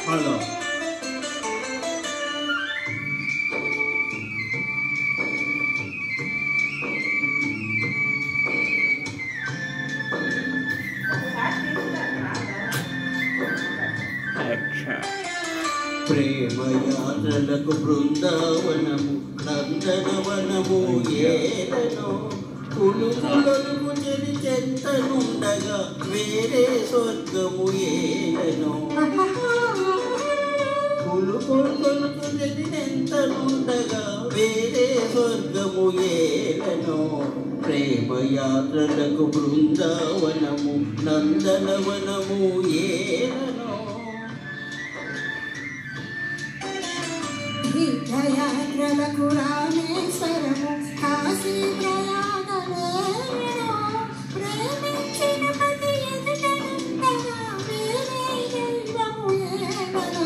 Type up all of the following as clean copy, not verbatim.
hello ప్రేమయాత్రలకు బృందావనము నందనవనము ఏలనో కులుకులకు చెలి చెంతనుండగా వేరే స్వర్గము ఏలనో కులుకొలకు చెలి చెంతనుండగా వేరే స్వర్గము ఏలనో ప్రేమయాత్రలకు బృందావనము నందనవనము ఏలనో తీర్థయాత్రలకు రామేశ్వరము కాశీ ప్రయాగలేరో ప్రేమించిన పతి ఎదుటనుండగా వేరే దైవము ఏలనో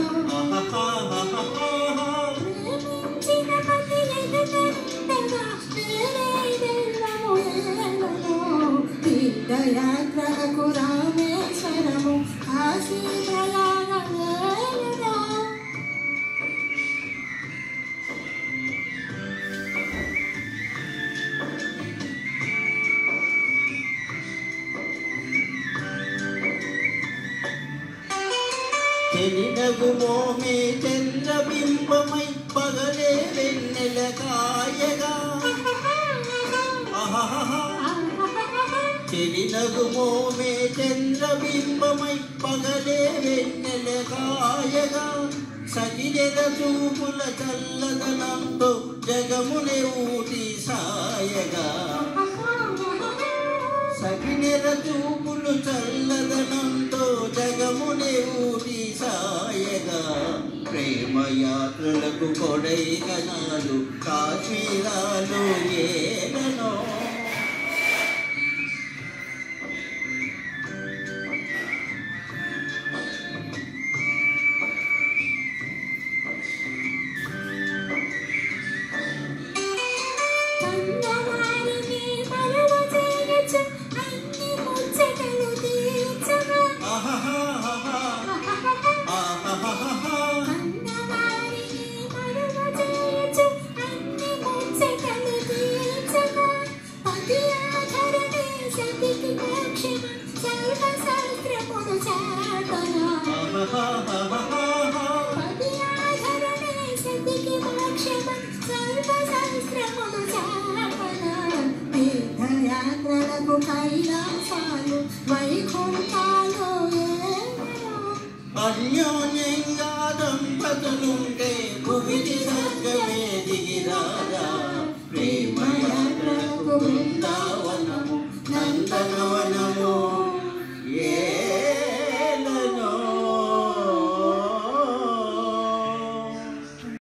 ప్రేమించిన పతి ఎదుటనుండగా వేరే దైవము ఏలనో తీర్థయాత్రలకు రామేశ్వరము కాశీ ప్రయాగలేరో చెలినగు మోమే చంద్రబింబమై పగలే వెన్నెల కాయగా చెలినగు మోమే చంద్రబింబమై పగలే వెన్నెల కాయగా సగిరెద చూపుల చల్లదనంతో జగమునే ఊటి సాయగా సగిరెద చూపులు చల్లదనంతో జగమునే ఊటి సాయగా ప్రేమయాత్రలకు కొడైకనాలు కాశ్మీరాలు ఏలనో తీర్థయాత్రలకు కైలాసాలు వైకుంఠాలు అన్యోన్యంగా దంపతులుంటే భువికి స్వర్గమే దిగిరాగా ప్రేమయాత్రలకు